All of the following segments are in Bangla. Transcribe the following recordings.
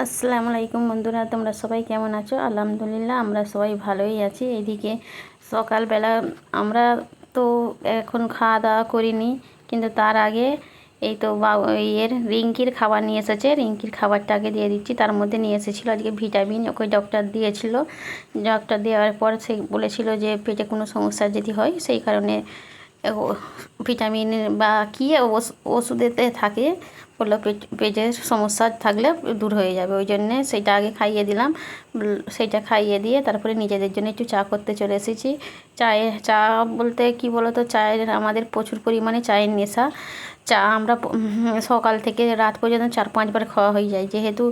আসসালামু আলাইকুম বন্ধুরা, তোমরা সবাই কেমন আছো? আলহামদুলিল্লাহ আমরা সবাই ভালোই আছি। এইদিকে সকালবেলা আমরা তো এখন খাওয়া দাওয়া করিনি, কিন্তু তার আগে এই তো রিঙ্কির খাবার নিয়ে এসেছে। রিঙ্কির খাবারটা আগে দিয়ে দিচ্ছি। তার মধ্যে নিয়ে এসেছিলো আজকে ভিটামিন, ওকে ডক্টর দিয়েছিল। ডক্টর দেওয়ার পর সে বলেছিল যে পেটে কোনো সমস্যা যদি হয় সেই কারণে ভিটামিন বা কী ওষুধেতে থাকে, বললো পেটের সমস্যা থাকলে দূর হয়ে যাবে, ওই জন্যে সেইটা আগে খাইয়ে দিলাম। সেইটা খাইয়ে দিয়ে তারপরে নিজেদের জন্য একটু চা করতে চলে এসেছি। চা বলতে কি বলো তো, চায়ের আমাদের প্রচুর পরিমাণে চায়ের নেশা। চা আমরা সকাল থেকে রাত পর্যন্ত 4-5 বার খাওয়া হয়ে যায়, যেহেতু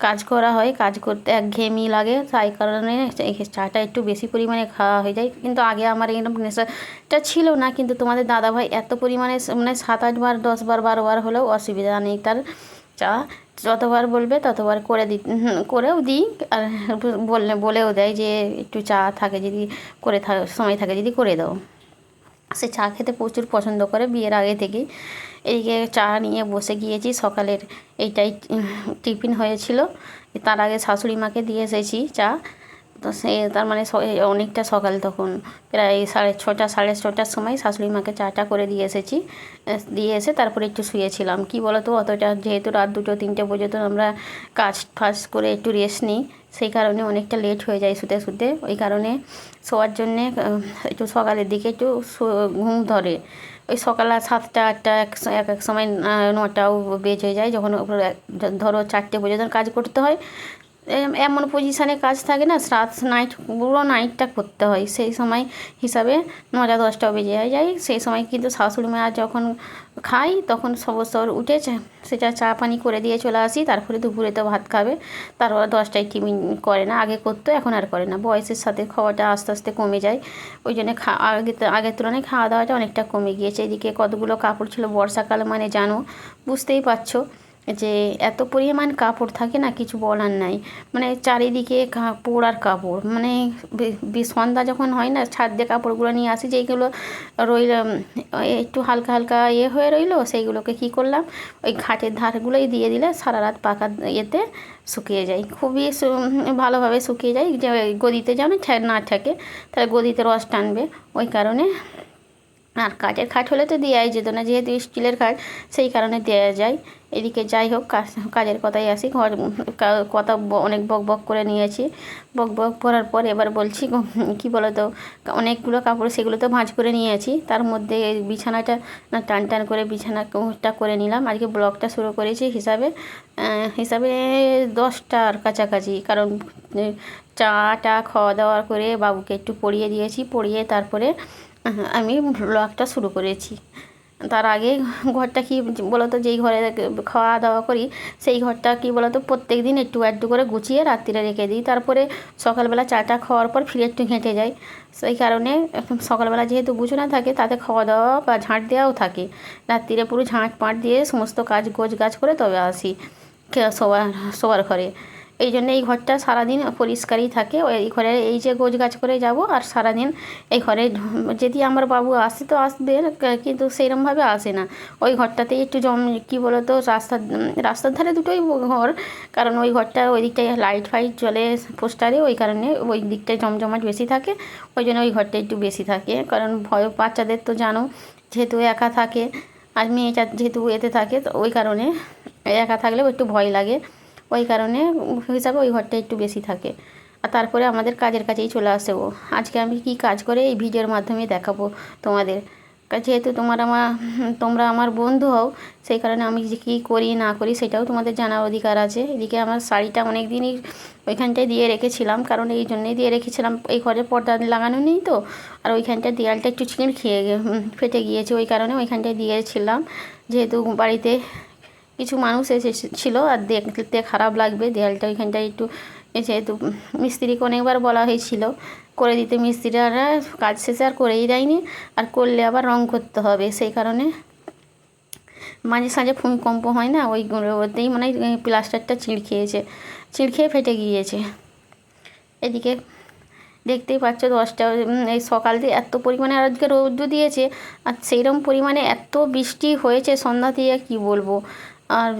কাজ করা হয়, কাজ করতে একঘেয়েমি লাগে, তাই কারণে চাটা একটু বেশি পরিমাণে খাওয়া হয়ে যায়। কিন্তু আগে আমার এরকম নেশাটা ছিল না, কিন্তু তোমাদের দাদাভাই এত পরিমাণে মানে 7-8 বার 10 বার 12 বার হলেও অসুবিধা নেই তার। চা যতবার বলবে ততবার করেও দিই। আর বলেও দেয় যে একটু চা থাকে যদি সময় থাকে যদি করে দাও। সে চা খেতে প্রচুর পছন্দ করে বিয়ের আগে থেকেই। এইদিকে চা নিয়ে বসে গিয়েছি। সকালের এইটাই টিফিন হয়েছিল। তার আগে শাশুড়ি মাকে দিয়ে এসেছি চা। তো সে তার মানে অনেকটা সকাল, তখন প্রায় 6:30 6:30টার সময় শাশুড়ি মাকে চাটা করে দিয়ে এসেছি। দিয়ে এসে তারপরে একটু শুয়েছিলাম। কি বলো তো, অতটা যেহেতু রাত 2-3টে পর্যন্ত আমরা কাজ ফাজ করে একটু রেস্ট নিই, সেই কারণে অনেকটা লেট হয়ে যায় শুতে শুতে। ওই কারণে শোয়ার জন্যে একটু সকালের দিকে একটু ঘুম ধরে। ওই সকাল 7টা 8টা এক এক সময় 9টাও বেজে যায়, যখন ধরো 4টে পর্যন্ত কাজ করতে হয়। এমন পজিশানে কাজ থাকে না, নাইট পুরো নাইটটা করতে হয়, সেই সময় হিসাবে 9টা 10টাও বেজে যায়। সেই সময় কিন্তু শাশুড়ি মা যখন খাই তখন সবর উঠে সেটা চা পানি করে দিয়ে চলে আসি। তারপরে দুপুরে তো ভাত খাবে, তারপর 10টায় টিফিন করে না, আগে করতো এখন আর করে না। বয়সের সাথে খাওয়াটা আস্তে আস্তে কমে যায়, ওই জন্য আগের তুলনায় খাওয়া দাওয়াটা অনেকটা কমে গিয়েছে। এদিকে কতগুলো কাপড় ছিল, বর্ষাকাল মানে জানো, বুঝতেই পারছো যে এত পরিমাণ কাপড় থাকে না, কিছু বলার নাই। মানে চারিদিকে কাপড় আর কাপড়, মানে সন্ধ্যা যখন হয় না, ছাদ দিয়ে কাপড়গুলো নিয়ে আসি, যেইগুলো রইল একটু হালকা হালকা হয়ে রইলো, সেইগুলোকে কি করলাম, ওই ঘাটের ধারগুলোই দিয়ে দিলে সারা রাত পাকা ইয়েতে শুকিয়ে যায়, খুবই ভালোভাবে শুকিয়ে যায়। যে গদিতে যেন না থাকে, তাহলে গদিতে রস টানবে, ওই কারণে। আর কাঠের খাট হলে তো দেওয়াই যেত না, যেহেতু স্টিলের খাট, সেই কারণে দেওয়া যায়। এদিকে যাই হোক, কাজের কথাই আসি। কথা অনেক বক বক করে নিয়েছি। বক বক করার পর এবার বলছি কি বলো তো, অনেকগুলো কাপড় সেগুলো তো ভাঁজ করে নিয়েছি, তার মধ্যে বিছানাটা টান টান করে বিছানাটা করে নিলাম। আজকে ব্লগটা শুরু করেছি হিসাবে 10টার কাছাকাছি, কারণ চাটা খাওয়া দাওয়া করে বাবুকে একটু পড়িয়ে দিয়েছি, পড়িয়ে তারপরে আমি ব্লগটা শুরু করেছি। তার আগে ঘরটা কি বলতো, যেই ঘরে খাওয়া দাওয়া করি সেই ঘরটা কি বলতো প্রত্যেক দিন একটু একটু করে গুছিয়ে রাত্রিরে রেখে দিই, তারপরে সকালবেলা চাটা খাওয়ার পর ফিরে একটু ঘেঁটে যাই। সেই কারণে সকালবেলা যেহেতু গুছানো থাকে, তাতে খাওয়া দাওয়া বা ঝাঁট দেওয়াও থাকে, রাত্রিরে পুরো ঝাঁট পাঁট দিয়ে সমস্ত কাজ গাছ করে তবে আসি শোবার ঘরে। এই জন্য এই ঘরটা সারাদিন পরিষ্কারই থাকে। এই ঘরে এই যে গাছ করে যাব, আর সারাদিন এই ঘরে যদি আমার বাবু আসে তো আসবে, কিন্তু সেইরকমভাবে আসে না। ওই ঘরটাতেই একটু কী বলো তো, রাস্তার ধারে দুটোই ঘর, কারণ ওই ঘরটা ওই দিকটায় লাইট ফাইট জ্বলে পোস্টারে, ওই কারণে ওই দিকটায় জমজমাট বেশি থাকে, ওই জন্য ওই ঘরটা একটু বেশি থাকে। কারণ বাচ্চাদের তো জানো, যেহেতু একা থাকে, আর মেয়েটা যেহেতু এতে থাকে, তো ওই কারণে একা থাকলেও একটু ভয় লাগে, ওই কারণে হিসাবে ওই ঘরটা একটু বেশি থাকে। আর তারপরে আমাদের কাজের কাছেই চলে আসে ও। আজকে আমি কি কাজ করে এই ভিডিওর মাধ্যমে দেখাবো তোমাদের। যেহেতু তোমরা আমার বন্ধু হও, সেই কারণে আমি যে কী করি না করি সেটাও তোমাদের জানার অধিকার আছে। এদিকে আমার শাড়িটা অনেক দিনই ওইখানটায় দিয়ে রেখেছিলাম, কারণ এই জন্যেই দিয়ে রেখেছিলাম, এই ঘরে পর্দা লাগানো নেই তো, আর ওইখানটায় দেয়ালটা একটু ফেটে গিয়েছে, ওই কারণে ওইখানটায় দিয়েছিলাম। যেহেতু বাড়িতে কিছু মানুষ এসেছিলো, আর দেখতে খারাপ লাগবে দেয়ালটা ওইখানটায় একটু, যেহেতু মিস্ত্রিকে অনেকবার বলা হয়েছিল করে দিতে, মিস্ত্রিরা কাজ শেষে আর করেই দেয়নি, আর করলে আবার রং করতে হবে, সেই কারণে মাঝে সাঝে ভূমিকম্প হয় না, ওইগুলোতেই মানে প্লাস্টারটা চিড় খেয়ে ফেটে গিয়েছে। এদিকে দেখতেই পাচ্ছ 10টা, এই সকাল দিয়ে এত পরিমাণে আজকে রৌদ্র দিয়েছে, আর সেইরকম পরিমাণে এত বৃষ্টি হয়েছে সন্ধ্যা দিয়ে, কি বলবো। আর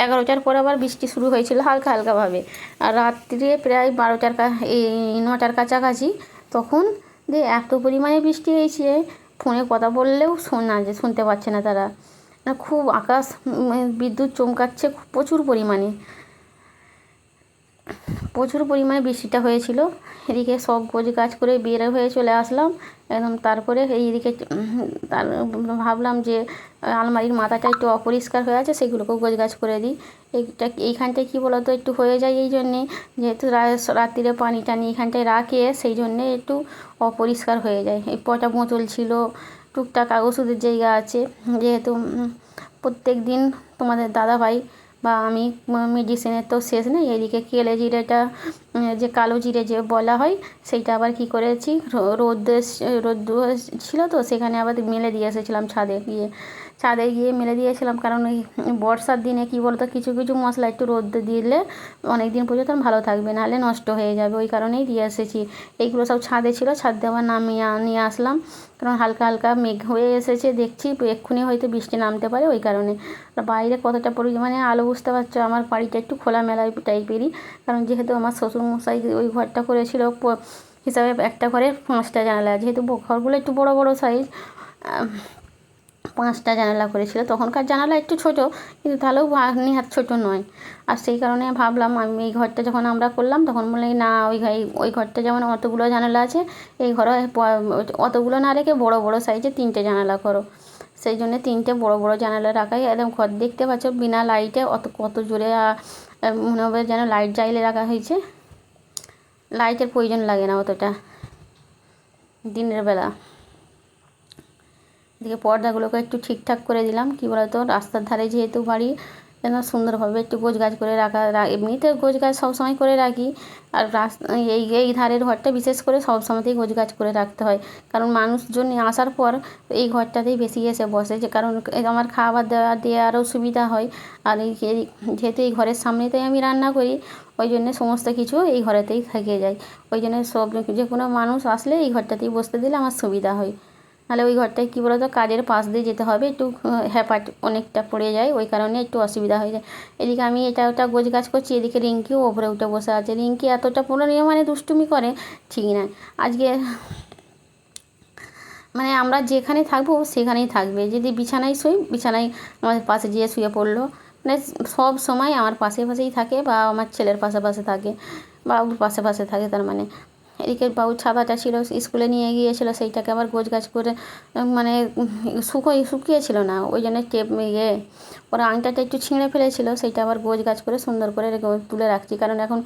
11টার পর আবার বৃষ্টি শুরু হয়েছিল হালকা হালকাভাবে। আর রাত্রে প্রায় 12টার এই 9টার কাছাকাছি তখন যে এত পরিমাণে বৃষ্টি হয়েছে, ফোনে কথা বললেও শুনতে পাচ্ছে না তারা। খুব আকাশ বিদ্যুৎ চমকাচ্ছে প্রচুর পরিমাণে বৃষ্টিটা হয়েছিল। এদিকে সব গোছগাছ করে বের হয়ে চলে আসলাম একদম। তারপরে এইদিকে ভাবলাম যে আলমারির মাথাটা একটু অপরিষ্কার হয়ে আছে, সেগুলোকেও গোছগাছ করে দিই। এইখানটায় কী বলো তো একটু হয়ে যায়, এই জন্যে যেহেতু রাত্রিরে পানি টানি এইখানটায় রাখে, সেই জন্যে একটু অপরিষ্কার হয়ে যায়। এই পটা বোতল ছিল, টুকটাক ওষুধের জায়গা আছে, যেহেতু প্রত্যেক দিন তোমাদের দাদাভাই বা আমি মেডিসিনের তো শেষ নেই। এদিকে কেলে জিরেটা, যে কালো জিরে যে বলা হয়, সেইটা আবার কি করেছি, রোদ ছিল তো সেখানে আবার মেলে দিয়ে এসেছিলাম ছাদে গিয়ে মেলে দিয়েছিলাম। কারণ ওই বর্ষার দিনে কী বলতো, কিছু কিছু মশলা একটু রোদ দিলে অনেক দিন পর্যন্ত ভালো থাকবে, নাহলে নষ্ট হয়ে যাবে। ওই কারণেই দিয়ে এসেছি। এইগুলো সব ছাদে ছিল, ছাদে আবার নামিয়ে নিয়ে আসলাম। কারণ হালকা হালকা মেঘ হয়ে এসেছে, দেখছি এক্ষুনি হয়তো বৃষ্টি নামতে পারে, ওই কারণে। বাইরে কতটা পরিমাণে আলো বুঝতে পারছো, আমার বাড়িটা একটু খোলামেলা টাইপেরই। কারণ যেহেতু আমার শ্বশুরমশাই ওই ঘরটা করেছিল হিসাবে, একটা ঘরে 5টা জানালা, যেহেতু ঘরগুলো একটু বড় বড় সাইজ, 5টা জানালা করেছিল। তখনকার জানালা একটু ছোট, কিন্তু তাহলেও নেহাত ছোট নয়। আর সেই কারণে ভাবলাম আমি এই ঘরটা যখন আমরা করলাম, তখন বললাম না, ওই ঘরটা যেমন অতগুলো জানালা আছে, এই ঘরে অতগুলো না রেখে বড় বড় সাইজে 3টে জানালা করো। সেই জন্য 3টে বড় বড় জানালা রাখাই একদম। ঘর দেখতে পাচ্ছ বিনা লাইটে কত জোরে মনে হবে যেন লাইট জ্বালিয়ে রাখা হয়েছে। লাইটের প্রয়োজন লাগে না অতটা দিনের বেলা। এদিকে পর্দাগুলোকে একটু ঠিকঠাক করে দিলাম। কী বলতো, রাস্তার ধারে যেহেতু বাড়ি, যেন সুন্দরভাবে একটু গোছগাছ করে রাখা। এমনিতে গোছগাছ সবসময় করে রাখি, আর এই ধারের ঘরটা বিশেষ করে সব সময়তেই গোছগাছ করে রাখতে হয়। কারণ মানুষজন আসার পর এই ঘরটাতেই বেশি এসে বসে, যে কারণ আমার খাবার দেওয়ারও সুবিধা হয়। আর যেহেতু এই ঘরের সামনেতেই আমি রান্না করি, ওই জন্যে সমস্ত কিছু এই ঘরেতেই থেকে যায়। ওই জন্য যে কোনো মানুষ আসলে এই ঘরটাতেই বসতে দিলে আমার সুবিধা হয়। নাহলে ওই ঘরটায় কী বলতো, কাজের পাশ দিয়ে যেতে হবে, একটু হ্যাপাট অনেকটা পড়ে যায়, ওই কারণে একটু অসুবিধা হয়ে যায়। এদিকে আমি এটা ওটা গোছগাছ করছি, এদিকে রিঙ্কিও ওপরে উঠে বসে আছে। রিঙ্কি এতটা মানে দুষ্টুমি করে ঠিক না। আজকে মানে আমরা যেখানে থাকবো সেখানেই থাকবে। যদি বিছানায় শুই, বিছানায় আমাদের পাশে যেয়ে শুয়ে পড়লো। মানে সব সময় আমার পাশেই থাকে, বা আমার ছেলের পাশে থাকে, বাবুর পাশে থাকে। তার মানে এদিকে বাবুর ছাতাটা ছিল, স্কুলে নিয়ে গিয়েছিলো, সেইটাকে আবার গোছগাছ করে মানে শুকিয়েছিল না, ওই জন্য ওরা আংটাটা একটু ছিঁড়ে ফেলেছিল, সেইটা আবার গোছগাছ করে সুন্দর করে তুলে রাখছি। কারণ এখন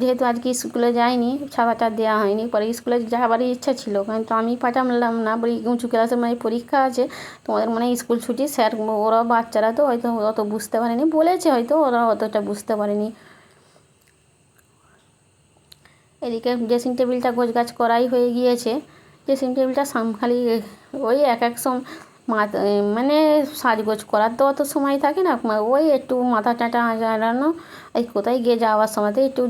যেহেতু আজকে স্কুলে যায়নি, ছাতাটা দেওয়া হয়নি, পরে স্কুলে যাওয়ারই ইচ্ছা ছিল, কিন্তু আমি পাঠালাম না, বলি উঁচু ক্লাসের মানে পরীক্ষা আছে, তোমাদের মানে স্কুল ছুটি। স্যার ওরা বাচ্চারা তো হয়তো অত বুঝতে পারেনি, বলেছে হয়তো, ওরা অতটা বুঝতে পারেনি। এদিকে ড্রেসিং টেবিলটা গোছগাছ করাই হয়ে গিয়েছে। ড্রেসিং টেবিলটা খালি ওই এক মানে সাজগোজ করার তো অত সময় থাকে না, ওই একটু মাথা টাটা আঁচড়ানো, এই কোথায় গিয়ে যাওয়ার সময়তে একটু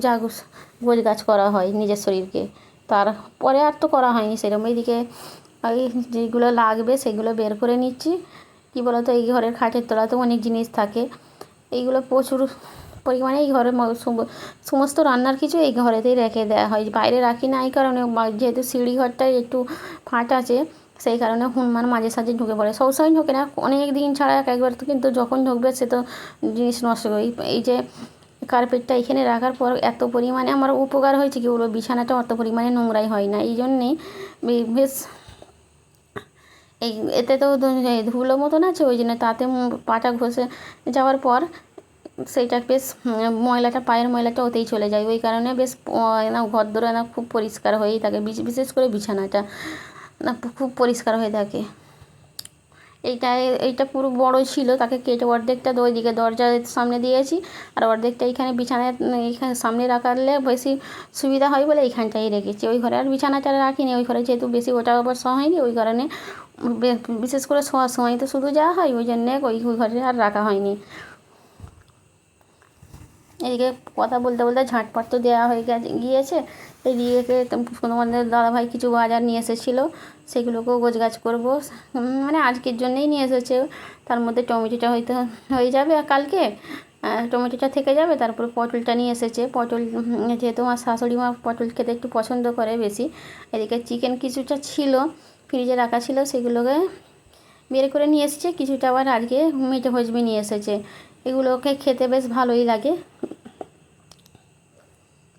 গোছগাছ করা হয় নিজের শরীরকে, তারপরে আর তো করা হয়নি সেরকম। এইদিকে ওই যেগুলো লাগবে সেগুলো বের করে নিচ্ছি। কী বলতো, এই ঘরের খাটের তলাতেও অনেক জিনিস থাকে, এইগুলো প্রচুর পরিমাণে এই ঘরে সমস্ত রান্নার কিছু এই ঘরেতেই রেখে দেওয়া হয়, বাইরে রাখি না। এই কারণে যেহেতু সিঁড়ি ঘরটায় একটু ফাঁট আছে, সেই কারণে হনুমান মাঝে সাঝে ঢুকে পড়ে। সবসময় ঢোকে না, অনেক দিন ছাড়া একবার তো, কিন্তু যখন ঢুকবে সে তো জিনিস নষ্ট করে। এই যে কার্পেটটা এখানে রাখার পর এত পরিমাণে আমার উপকার হয়েছে, কি বলবো, বিছানাটা অত পরিমাণে নোংরাই হয় না। এই জন্যেই বেশ এতে তো ধুলো মতন আছে, ওই জন্য তাতে পাটা ঘষে যাওয়ার পর সেইটা বেশ পায়ের ময়লাটা ওতেই চলে যায়, ওই কারণে বেশ ঘর দোর খুব পরিষ্কার হয়েই থাকে। বিশেষ করে বিছানাটা খুব পরিষ্কার হয়ে থাকে। এইটা পুরো বড় ছিল, তাকে কেটে অর্ধেকটা ওইদিকে দরজার সামনে দিয়েছি, আর অর্ধেকটা এইখানে এইখানে সামনে রাখলে বেশি সুবিধা হয় বলে এইখানটাই রেখেছি। ওই ঘরে আর বিছানাটা রাখিনি, ওই ঘরে যেহেতু বেশি ওটা আবার শোয়া হয়নি, ওই কারণে বিশেষ করে শোয়ার সময় তো শুধু যাওয়া হয়, ওই জন্যে ওই ঘরে আর রাখা হয়নি। এদিকে কথা বলতে বলতে ঝাঁটপাট তো দেওয়া হয়ে গিয়েছে। এদিকে তোমাদের দাদাভাই কিছু বাজার নিয়ে এসেছিলো, সেগুলোকেও গোছগাছ করবো। মানে আজকের জন্যেই নিয়ে এসেছে। তার মধ্যে টমেটোটা হয়তো হয়ে যাবে আর কালকে টমেটোটা থেকে যাবে। তারপরে পটলটা নিয়ে এসেছে। পটল যেহেতু আমার শাশুড়ি মা পটল খেতে একটু পছন্দ করে বেশি। এদিকে চিকেন কিছুটা ছিল ফ্রিজে রাখা ছিল, সেগুলোকে বের করে নিয়ে এসেছে। কিছুটা আবার আজকে মেটে হজমি নিয়ে এসেছে। এগুলোকে খেতে বেশ ভালোই লাগে।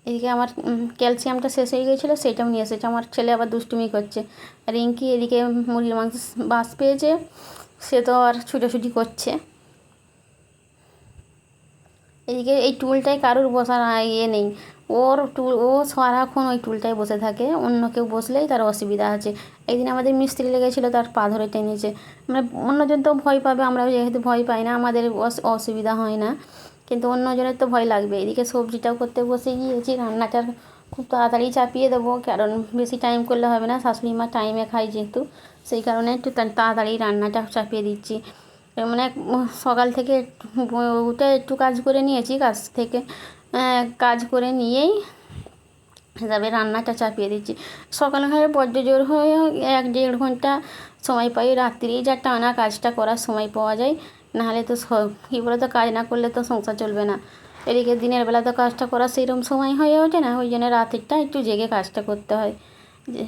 এদিকে আমার ক্যালসিয়ামটা শেষ হয়ে গিয়েছিলো, সেটাও নিয়ে এসেছে। আমার ছেলে আবার দুষ্টুমি করছে। রিঙ্কি এদিকে মুরগির মাংস বাস পেয়েছে, সে তো আর ছুটোছুটি করছে। এদিকে এই টুলটায় কারোর বসার ইয়ে নেই, ওর টুল, ও সারাক্ষণ ওই টুলটায় বসে থাকে। অন্য কেউ বসলেই তার অসুবিধা আছে। একদিন আমাদের মিস্ত্রি লেগেছিলো, তার পা ধরে টেনেছে। মানে অন্যজন তো ভয় পাবে, আমরা যেহেতু ভয় পাই না, আমাদের অসুবিধা হয় না, কিন্তু অন্যজনের তো ভয় লাগবে। এদিকে সবজিটাও করতে বসে গিয়েছি। রান্নাটা খুব তাড়াতাড়ি চাপিয়ে দেবো, কারণ বেশি টাইম করলে হবে না। শাশুড়ি মা টাইমে খায় যেহেতু, সেই কারণে একটু তাড়াতাড়ি রান্নাটা চাপিয়ে দিচ্ছি। মানে সকাল থেকে উঠে একটু কাজ করে নিয়েছি, কাজ করে নিয়েই তবে রান্নাটা চাপিয়ে দিচ্ছি। সকাল হয়ে বড্ড জোর হয়ে 1-1.5 ঘন্টা সময় পাই। রাত্রিই যা টানা কাজটা করার সময় পাওয়া যায়, নাহলে তো কী বলে, তো কাজ না করলে তো সংসার চলবে না। এদিকে দিনের বেলা তো কাজটা করার সেরকম সময় হয়ে ওঠে না, ওই জন্য রাতেরটা একটু জেগে কাজটা করতে হয়। যে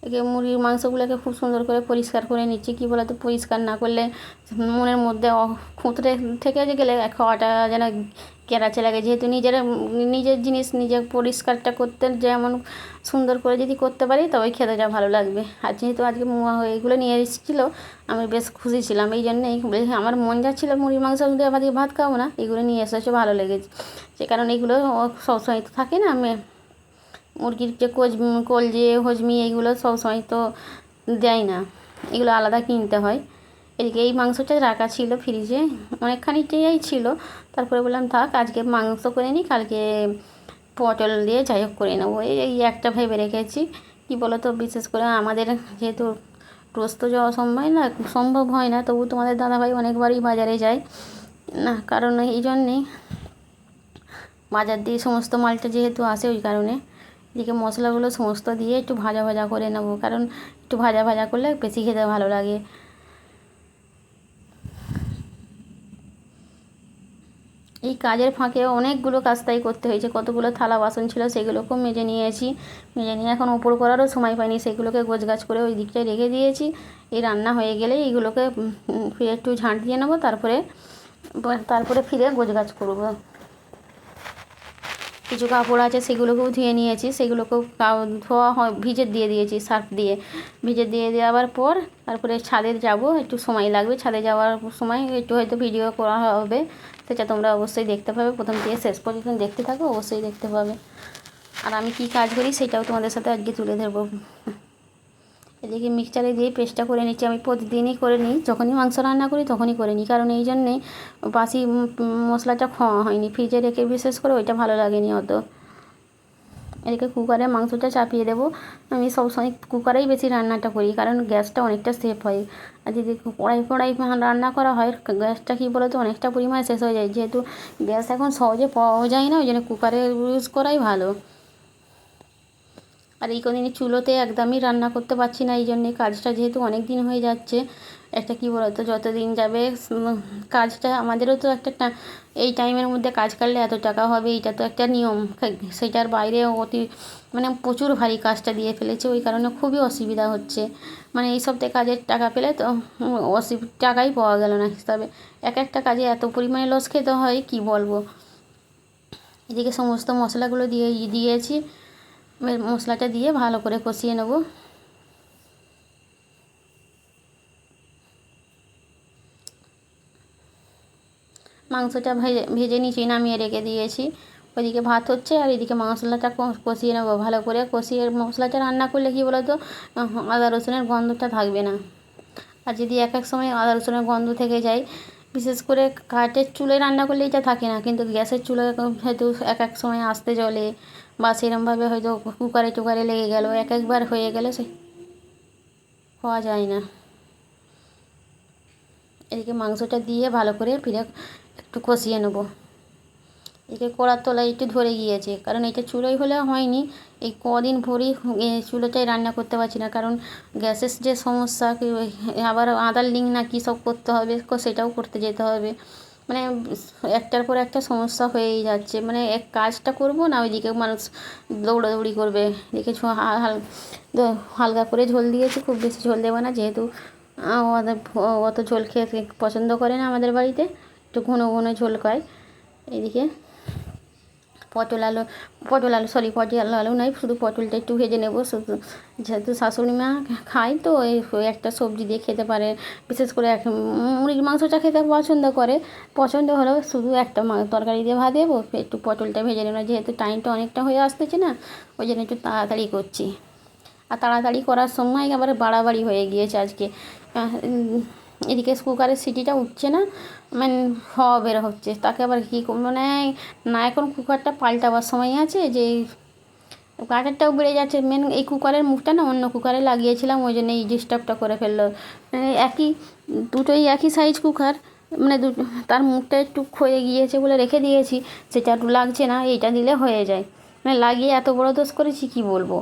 একে মুরগির মাংসগুলোকে খুব সুন্দর করে পরিষ্কার করে নিচ্ছি। কী বলে, তো পরিষ্কার না করলে মনের মধ্যে খুঁতরে থেকে গেলে খাওয়াটা যেন কেরাচে লাগে। যেহেতু নিজের জিনিস নিজে পরিষ্কারটা করতে যেমন সুন্দর করে যদি করতে পারি, তবেই খেতেটা ভালো লাগবে। আর যেহেতু আজকে এগুলো নিয়ে এসেছিলো, আমি বেশ খুশি ছিলাম। এই জন্যেই আমার মন যাচ্ছিলো মুরগির মাংস দিয়ে আমাদের ভাত খাবো না, এগুলো নিয়ে এসেছে, ভালো লেগেছে। সে কারণে এগুলো সবসময় তো থাকে না। মুরগির যে কলজে হজমি এইগুলো সবসময় তো দেয় না, এগুলো আলাদা কিনতে হয়। এদিকে এই মাংসটা রাখা ছিল ফ্রিজে, অনেকখানিটাই ছিল। তারপরে বললাম থাক, আজকে মাংস করে নিই, কালকে পটল দিয়ে যাই হোক করে নেবো। এই একটা ভেবে রেখেছি। কী বলো তো, বিশেষ করে আমাদের যেহেতু রোজ তো যাওয়া সম্ভব হয় না, তবু তোমাদের দাদাভাই অনেকবারই বাজারে যায় না, কারণ এই জন্যেই বাজার দিয়ে সমস্ত মালটা যেহেতু আসে, ওই কারণে এদিকে মশলাগুলো সমস্ত দিয়ে একটু ভাজা ভাজা করে নেবো, কারণ একটু ভাজা ভাজা করলে বেশি খেতে ভালো লাগে। এই কাজের ফাঁকে অনেকগুলো কাজ তাই করতে হয়েছে। কতগুলো থালা বাসন ছিল, সেগুলোকেও মেজে নিয়েছি। মেজে নিয়ে এখন ওপর করারও সময় পাইনি, সেগুলোকে গোছগাছ করে ওই দিকটায় রেখে দিয়েছি। এই রান্না হয়ে গেলে এইগুলোকে ফিরে একটু ঝাঁট দিয়ে নেবো, তারপরে ফিরে গোছগাছ করবো। কিছু কাপড় আছে, সেগুলোকেও ধুয়ে নিয়েছি, সেগুলোকেও ধোয়া ভিজে দিয়ে দিয়েছি সার্ফ দিয়ে। ভিজে দিয়ে দেওয়ার পর তারপরে ছাদে যাব, একটু সময় লাগবে। ছাদে যাওয়ার সময় একটু হয়তো ভিডিও করা হবে, সেটা তোমরা অবশ্যই দেখতে পাবে। প্রথম থেকে শেষ পর্যন্ত দেখতে থাকো, অবশ্যই দেখতে পাবে। আর আমি কি কাজ করি সেটাও তোমাদের সাথে আজকে তুলে ধরবো। এদিকে মিক্সচারে দিয়ে পেস্টটা করে নিচ্ছি। আমি প্রতিদিনই করে নিই, যখনই মাংস রান্না করি তখনই করে নিই, কারণ এই জন্যেই বাসি মশলাটা খাওয়া হয়নি। ফ্রিজে রেখে বিশেষ করে ওইটা ভালো লাগেনি অত। এদিকে কুকারে মাংসটা চাপিয়ে দেবো। আমি সবসময় কুকারেই বেশি রান্নাটা করি, কারণ গ্যাসটা অনেকটা সেভ হয়। আর যদি কড়াই রান্না করা হয়, গ্যাসটা কী বলো তো অনেকটা পরিমাণে শেষ হয়ে যায়। যেহেতু গ্যাস এখন সহজে পাওয়া যায় না, ওই জন্য কুকারে ইউজ করাই ভালো। আর এই কদিন চুলোতে একদমই রান্না করতে পারছি না, এই জন্যে কাজটা যেহেতু অনেক দিন হয়ে যাচ্ছে। একটা কী বলতো, যত দিন যাবে কাজটা আমাদেরও তো একটা এই টাইমের মধ্যে কাজ করলে এত টাকা হবে, এইটা তো একটা নিয়ম। সেটার বাইরে মানে প্রচুর ভারী কাজটা দিয়ে ফেলেছে, ওই কারণে খুবই অসুবিধা হচ্ছে। মানে এই সপ্তাহে কাজের টাকা পেলে তো টাকাই পাওয়া গেল না হিসাবে। একটা কাজে এত পরিমাণে লস খেতে হয়, কি বলবো। এদিকে সমস্ত মশলাগুলো দিয়েছি। মশলাটা দিয়ে ভালো করে কষিয়ে নেব। মাংসটা ভেজে নিয়েছি, নামিয়ে রেখে দিয়েছি। ওইদিকে ভাত হচ্ছে, আর এদিকে মশলাটা কষিয়ে নেবো ভালো করে। কষিয়ে মশলাটা রান্না করলে কী বলো তো, আদা রসুনের গন্ধটা থাকবে না। আর যদি এক সময় আদা রসুনের গন্ধ থেকে যায়, বিশেষ করে কাঠের চুলায় রান্না করলে এটা থাকে না, কিন্তু গ্যাসের চুলায় হয়তো এক সময় আসতে জ্বলে, বা সেরমভাবে হয়তো কুকারে লেগে গেল, একবার হয়ে গেলে সে খাওয়া যায় না। এদিকে মাংসটা দিয়ে ভালো করে ফিরে একটু কষিয়ে নেব। একে কড়ার তলায় একটু ধরে গিয়েছে, কারণ এটা চুলোয় হলে হয়নি। এই কদিন ভরেই চুলোটাই রান্না করতে পারছি না, কারণ গ্যাসের যে সমস্যা, আবার আদার লিঙ্ক না কী সব করতে হবে, সেটাও করতে যেতে হবে। মানে একটার পর একটা সমস্যা হয়েই যাচ্ছে, মানে এক কাজটা করব না, ওইদিকে মানুষ দৌড়াদৌড়ি করবে। দেখেছো হালকা করে ঝোল দিয়েছি, খুব বেশি ঝোল দেবো না, যেহেতু আমাদের অত ঝোল খেতে পছন্দ করে না আমাদের বাড়িতে, একটু ঘন ঘন ঝোল খায়। এদিকে পটল আলু নয়, শুধু পটলটা একটু ভেজে নেবো। শুধু যেহেতু শাশুড়ি মা খায় তো ওই একটা সবজি দিয়ে খেতে পারে, বিশেষ করে মুরগির মাংসটা খেতে পছন্দ হলেও শুধু একটা তরকারি দিয়ে ভাত দেবো, একটু পটলটা ভেজে নেবো, যেহেতু টাইমটা অনেকটা হয়ে আসতেছে না, ওই জন্য একটু তাড়াতাড়ি করছি। আর তাড়াতাড়ি করার সময় আবার বাড়াবাড়ি হয়ে গিয়েছে আজকে। এদিকে কুকারের সিটিটা উঠছে না, মানে হাওয়া বের হচ্ছে, তাকে আবার কী মানে না, এখন কুকারটা পাল্টাবার সময় আছে, যে কাঠেরটাও বেড়ে যাচ্ছে। মেন এই কুকারের মুখটা না অন্য কুকারে লাগিয়েছিলাম, ওই জন্য এই ডিস্টার্বটা করে ফেললো। মানে দুটোই একই সাইজ কুকার, মানে তার মুখটা একটু ক্ষয়ে গিয়েছে বলে রেখে দিয়েছি, সেটা একটু লাগছে না, এইটা দিলে হয়ে যায়। মানে লাগিয়ে এত বড় দোষ করেছি কি বলবো।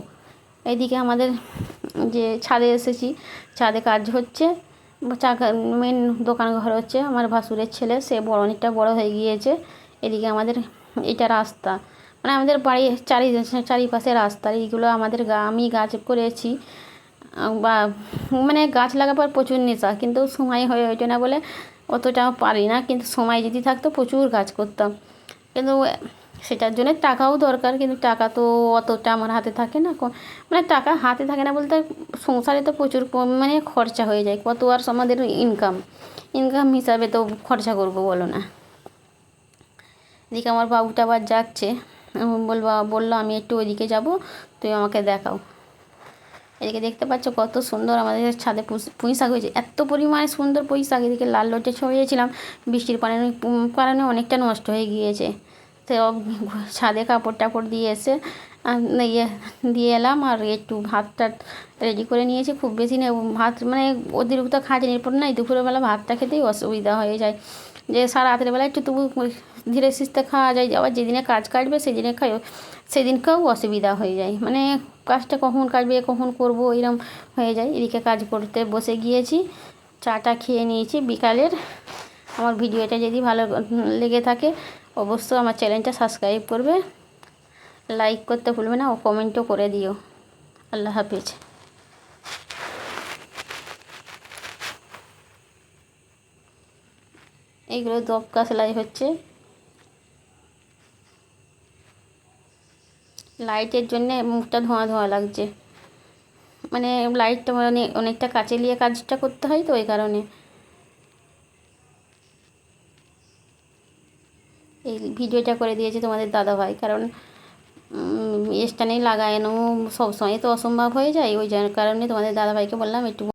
এইদিকে আমাদের যে ছাদে এসেছি, ছাদে কাজ হচ্ছে, মেন দোকান ঘর হচ্ছে আমার ভাসুরের ছেলে, সে অনেকটা বড় হয়ে গিয়েছে। এদিকে আমাদের এটা রাস্তা, মানে আমাদের বাড়ির চারিপাশে রাস্তা, এইগুলো আমাদের আমি গাছ করেছি, বা মানে গাছ লাগাবার প্রচুর নেশা, কিন্তু সময় হয়ে ওঠে না বলে অতটা পারি না, কিন্তু সময় যদি থাকতো প্রচুর গাছ করতাম। কিন্তু সেটার জন্য টাকাও দরকার, কিন্তু টাকা তো অতটা আমার হাতে থাকে না। মানে টাকা হাতে থাকে না বলতে, সংসারে তো প্রচুর মানে খরচা হয়ে যায়, কত আর আমাদের ইনকাম হিসাবে তো খরচা করবো বলো না। এদিকে আমার বাবুটা আবার যাচ্ছে, বললো আমি একটু ওইদিকে যাব, তুই আমাকে দেখাও। এদিকে দেখতে পাচ্ছ কত সুন্দর আমাদের ছাদে পুঁই শাক হয়েছে, এত পরিমাণে সুন্দর পুঁই শাক। এদিকে লাল লটে ছড়িয়েছিলাম, বৃষ্টির কারণে অনেকটা নষ্ট হয়ে গিয়েছে। তো ছাদে কাপড় টাপড় দিয়ে এসে দিয়ে এলাম, আর একটু ভাতটা রেডি করে নিয়েছি। খুব বেশি না ভাত, মানে অতিরিক্ত খাটেনির পর নাই দুপুরবেলা ভাতটা খেতেই অসুবিধা হয়ে যায়, যে সারা রাত্রেবেলা একটু তবু ধীরে সুস্থে খাওয়া যায়, আবার যেদিনে কাজ কাটবে সেদিনকেও অসুবিধা হয়ে যায়, মানে কাজটা কখন কাটবে কখন করব এরকম হয়ে যায়। এদিকে কাজ করতে বসে গিয়েছি, চাটা খেয়ে নিয়েছি বিকালের। আমার ভিডিওটা যদি ভালো লেগে থাকে অবশ্যই আমার চ্যানেলটা সাবস্ক্রাইব করবে, লাইক করতে ভুলবে না, ও কমেন্টও করে দিও। আল্লাহ হাফেজ। এইগুলো দবকা সেলাই হচ্ছে, লাইটের জন্যে মুখটা ধোঁয়া ধোঁয়া লাগছে, মানে লাইটটা মানে অনেকটা কাছে নিয়ে কাজটা করতে হয় তো ওই কারণে। এই ভিডিওটা করে দিয়েছে তোমাদের দাদাভাই, কারণ স্ট্যান্ডে লাগানো সবসময় তো অসম্ভব হয়ে যায়, ওই কারণে তোমাদের দাদাভাইকে বললাম একটু